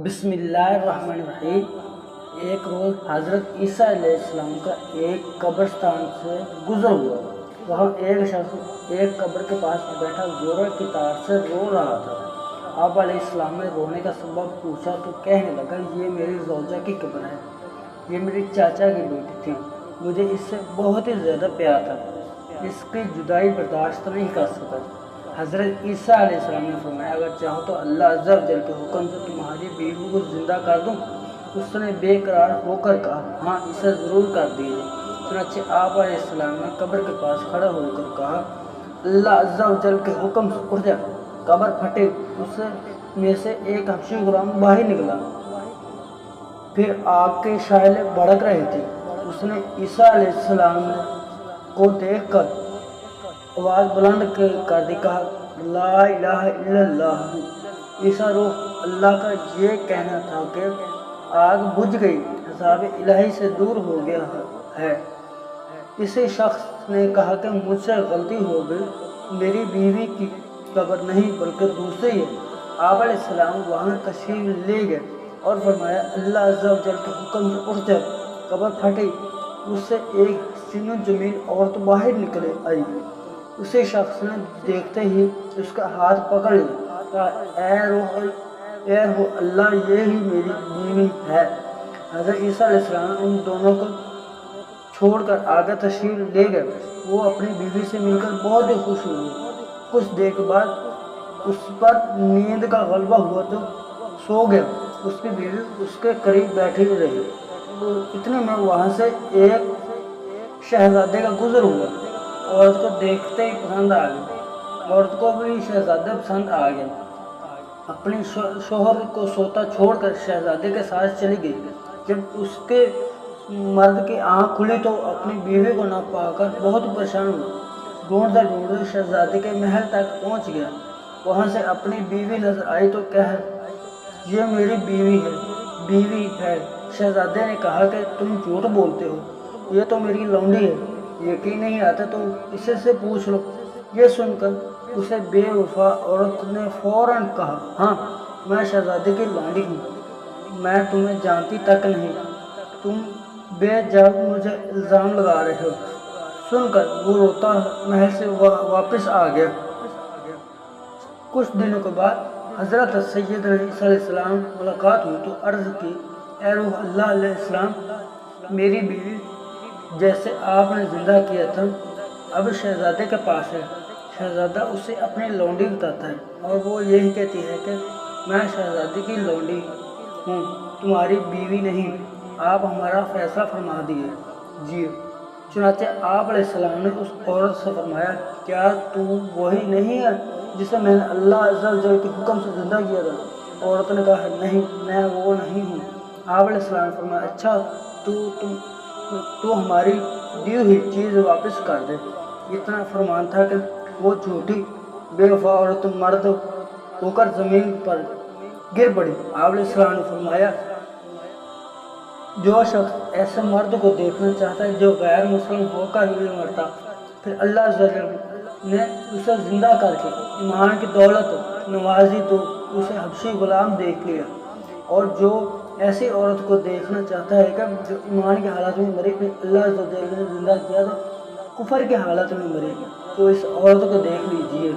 بسم اللہ الرحمن الرحیم۔ ایک روز حضرت عیسیٰ علیہ السلام کا ایک قبرستان سے گزر ہوا۔ وہاں ایک شخص ایک قبر کے پاس بیٹھا زوروں کی تار سے رو رہا تھا۔ آپ علیہ السلام نے رونے کا سبب پوچھا تو کہنے لگا، یہ میری زوجہ کی قبر ہے، یہ میری چاچا کی بیٹی تھی، مجھے اس سے بہت ہی زیادہ پیار تھا، اس کی جدائی برداشت نہیں کر سکا۔ حضرت عیسیٰ علیہ السلام نے فرمایا، اگر چاہو تو اللہ عز و جل کے حکم سے تمہاری بیوی کو زندہ کر دوں۔ اس نے بے قرار ہو کر کہا، ہاں اسے ضرور کر دیجیے۔ چنانچہ آپ علیہ السلام نے قبر کے پاس کھڑا ہو کر کہا، اللہ عز و جل کے حکم سے اٹھ جا۔ قبر پھٹی، اس میں سے ایک حبشی غلام باہر نکلا۔ پھر آگ کے شعلے بھڑک رہے تھے۔ اس نے عیسیٰ علیہ السلام کو دیکھ کر آواز بلند کر دی، کہا، لا الہ الا اللہ۔ عیسیٰ روح اللہ کا یہ کہنا تھا کہ آگ بجھ گئی، عذاب الہی سے دور ہو گیا ہے۔ اسی شخص نے کہا کہ مجھ سے غلطی ہو گئی، میری بیوی کی قبر نہیں بلکہ دوسری ہے۔ آپ علیہ السلام وہاں تشریف لے گئے اور فرمایا، اللہ عز و جل کے حکم سے اٹھ جا۔ قبر پھٹی، اس سے ایک حسین و جمیل عورت باہر نکل آئی۔ اسی شخص نے دیکھتے ہی اس کا ہاتھ پکڑ لیا، کہا، اے روح اللہ، یہ ہی میری بیوی ہے۔ حضرت عیسیٰ علیہ السلام ان دونوں کو چھوڑ کر آگے تشریف لے گئے۔ وہ اپنی بیوی سے مل کر بہت ہی خوش ہوئے۔ کچھ دیر کے بعد اس پر نیند کا غلبہ ہوا تو سو گیا۔ اس کی بیوی اس کے قریب بیٹھی رہی۔ اتنے میں وہاں سے ایک شہزادے کا گزر ہوا۔ عورت کو دیکھتے ہی پسند آ گئی، عورت کو بھی شہزادہ پسند آ گیا۔ اپنی شوہر کو سوتا چھوڑ کر شہزادے کے ساتھ چلی گئی۔ جب اس کے مرد کی آنکھ کھلی تو اپنی بیوی کو نہ پا کر بہت پریشان ہوا۔ ڈھونڈتے ڈھونڈتے شہزادے کے محل تک پہنچ گیا۔ وہاں سے اپنی بیوی نظر آئی تو کہا، یہ میری بیوی ہے۔ شہزادے نے کہا کہ تم جھوٹ بولتے ہو، یہ تو میری لونڈی ہے، یقین نہیں آتا تو اسے سے پوچھ لو۔ یہ سن کر اسے بے وفا عورت نے فوراً کہا، ہاں میں شہزادے کی لونڈی ہوں، میں تمہیں جانتی تک نہیں، تم بے جا مجھے الزام لگا رہے ہو۔ سن کر وہ روتا محل سے واپس آ گیا۔ کچھ دنوں کے بعد حضرت سیدنا عیسیٰ علیہ السلام ملاقات ہوئی تو عرض کی، اے روح اللہ علیہ السلام، میری بیوی جیسے آپ نے زندہ کیا تھا اب شہزادے کے پاس ہے۔ شہزادہ اسے اپنی لونڈی بتاتا ہے اور وہ یہی کہتی ہے کہ میں شہزادی کی لونڈی ہوں، تمہاری بیوی نہیں، آپ ہمارا فیصلہ فرما دیجیے۔ چنانچہ آپ علیہ السلام نے اس عورت سے فرمایا، کیا تو وہی نہیں ہے جسے میں نے اللہ عز و جل کے حکم سے زندہ کیا تھا؟ عورت نے کہا، نہیں میں وہ نہیں ہوں۔ آپ علیہ السلام نے فرمایا، اچھا تو ہماری دی ہوئی چیز واپس کر دے۔ اتنا فرمان تھا کہ وہ جھوٹی بے وفا عورت مرد ہو کر زمین پر گر پڑی۔ آپ علیہ السلام نے فرمایا، جو شخص ایسے مرد کو دیکھنا چاہتا ہے جو غیر مسلم ہو کر بھی مرتا، پھر اللہ عز و جل نے اسے زندہ کر کے ایمان کی دولت نوازی تو اسے حبشی غلام دیکھ لیا، اور جو ایسی عورت کو دیکھنا چاہتا ہے کہ جو ایمان کی حالت میں مری، پھر اللہ عز و جل نے زندہ کیا تو کفر کی حالت میں مری، تو اس عورت کو دیکھ لیجیے۔